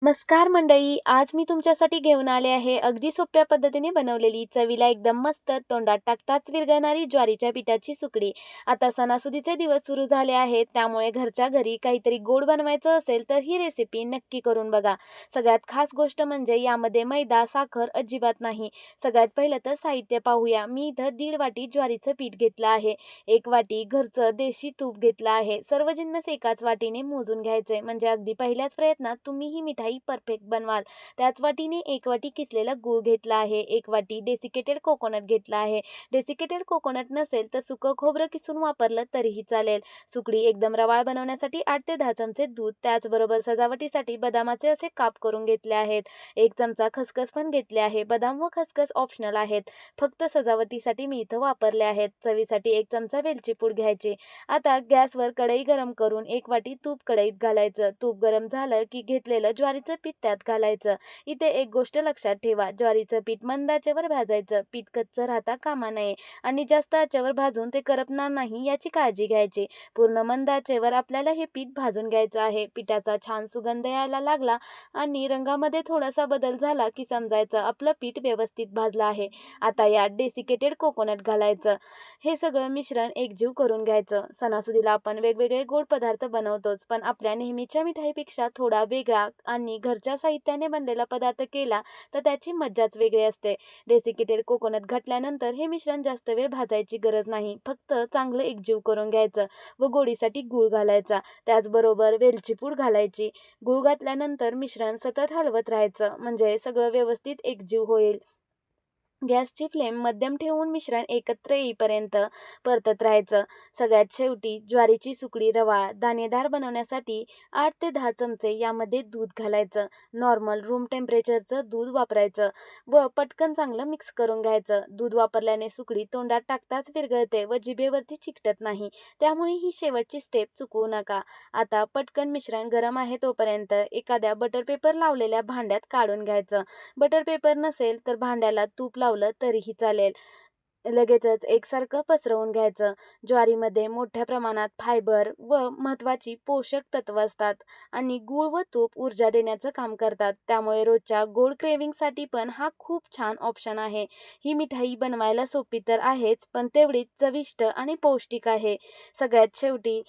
नमस्कार मंडळी, आज मी तुमच्यासाठी घेऊन आले आहे अगदी सोप्या पद्धतीने बनवलेली चवीला एकदम मस्त तोंडात टाकताच विरघळणारी ज्वारीच्या पिठाची सुकडी. आता सणासुदीचे दिवस सुरू झाले आहेत, त्यामुळे घरच्या घरी काहीतरी गोड बनवायचं असेल तर ही रेसिपी नक्की करून बघा. सगळ्यात खास गोष्ट म्हणजे यामध्ये मैदा साखर अजिबात नाही. सगळ्यात पहिलं तर साहित्य पाहूया. मी इथं 1.5 वाटी ज्वारीचं पीठ घेतलं आहे. 1 वाटी घरचं देशी तूप घेतलं आहे. सर्व जिन्नस एकाच वाटीने मोजून घ्यायचे, म्हणजे अगदी पहिल्याच प्रयत्नात तुम्ही ही मिठाई परफेक्ट बनवाल. त्याच वाटीने 1 वाटी किसलेला गूळ घेतला आहे. 1 वाटी डेसिकेटेड कोकोनट घेतला आहे. डेसिकेटेड कोकोनट नसेल तर सुकं खोबरं किसून वापरलं तरीही चालेल. सुकडी एकदम रवाळ बनवण्यासाठी 8 ते 10 चमचे दूध, त्याचबरोबर सजावटीसाठी बदामाचे असे काप करून घेतले आहेत. 1 चमचा खसखस पण घेतले आहे. बदाम व खसखस ऑप्शनल आहेत, फक्त सजावटीसाठी मी इथं वापरले आहेत. चवीसाठी 1 चमचा वेलची पूड घ्यायची. आता गॅसवर कढई गरम करून 1 वाटी तूप कढईत घालायचं. तूप गरम झालं की घेतलेलं ज्वारीचं पीठ त्यात घालायचं. इथे एक गोष्ट लक्षात ठेवा, ज्वारीचं पीठ मंद आचेवर भाजायचं. पीठ कच्चं राहता कामा नये आणि जास्त आचेवर भाजून ते करपणार नाही याची काळजी घ्यायची. पूर्ण मंद आचेवर आपल्याला हे पीठ भाजून घ्यायचं आहे. पिठाचा छान सुगंध यायला लागला आणि रंगामध्ये थोडासा बदल झाला की समजायचं आपलं पीठ व्यवस्थित भाजलं आहे. आता यात डेसिकेटेड कोकोनट घालायचं. हे सगळं मिश्रण एकजीव करून घ्यायचं. सणासुदीला आपण वेगवेगळे गोड पदार्थ बनवतोच, पण आपल्या नेहमीच्या मिठाईपेक्षा थोडा वेगळा आणि घरच्या साहित्याने बनलेला पदार्थ केला तर त्याची मज्जाच वेगळी असते. डेसिकेटेड कोकोनट घातल्यानंतर हे मिश्रण जास्त वेळ भाजायची गरज नाही. फक्त चांगलं एकजीव करून घ्यायचं व गोडीसाठी गूळ घालायचा. त्याचबरोबर वेलची पूड घालायची. गूळ घातल्यानंतर मिश्रण सतत हलवत राहायचं, म्हणजे सगळं व्यवस्थित एकजीव होईल. गॅसची फ्लेम मध्यम ठेवून मिश्रण एकत्र येईपर्यंत परतत राहायचं. सगळ्यात शेवटी ज्वारीची सुकडी रवाळ दाणेदार बनवण्यासाठी 8 ते 10 चमचे यामध्ये दूध घालायचं. नॉर्मल रूम टेम्परेचरचं दूध वापरायचं व पटकन चांगलं मिक्स करून घ्यायचं. दूध वापरल्याने सुकडी तोंडात टाकताच विरघळते व जिभेवरती चिकटत नाही, त्यामुळे ही शेवटची स्टेप चुकवू नका. आता पटकन मिश्रण गरम आहे तोपर्यंत एखाद्या बटर पेपर लावलेल्या भांड्यात काढून घ्यायचं. बटर पेपर नसेल तर भांड्याला तूप लावलं तरीही चालेल. लगेचच एकसारखं पसरवून घ्यायचं. ज्वारीमध्ये मोठ्या प्रमाणात फायबर व महत्त्वाची पोषक तत्व असतात आणि गूळ व तूप ऊर्जा देण्याचं काम करतात. त्यामुळे रोजच्या गोड क्रेविंगसाठी पण हा खूप छान ऑप्शन आहे. ही मिठाई बनवायला सोपी तर आहेच, पण तेवढीच चविष्ट आणि पौष्टिक आहे. सगळ्यात शेवटी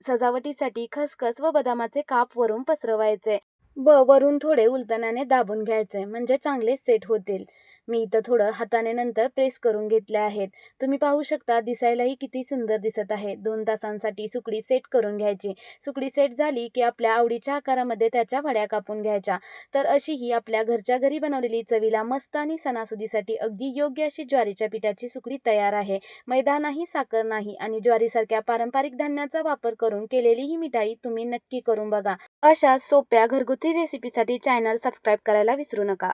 सजावटीसाठी खसखस व बदामाचे काप वरून पसरवायचे व वरून थोडे उलटण्याने दाबून घ्यायचे, म्हणजे चांगले सेट होतील. मी इथं थोडं हाताने नंतर प्रेस करून घेतले आहेत. तुम्ही पाहू शकता दिसायलाही किती सुंदर दिसत आहे. 2 तासांसाठी सुकडी सेट करून घ्यायची. सुकडी सेट झाली की आपल्या आवडीच्या आकारामध्ये त्याच्या वड्या कापून घ्यायच्या. तर अशी ही आपल्या घरच्या घरी बनवलेली चवीला मस्त आणि सणासुदीसाठी अगदी योग्य अशी ज्वारीच्या पिठाची सुकडी तयार आहे. मैदा नाही, साखर नाही आणि ज्वारीसारख्या पारंपरिक धान्याचा वापर करून केलेली ही मिठाई तुम्ही नक्की करून बघा. अशा सोप्या घरगुती रेसिपीसाठी चॅनल सबस्क्राईब करायला विसरू नका.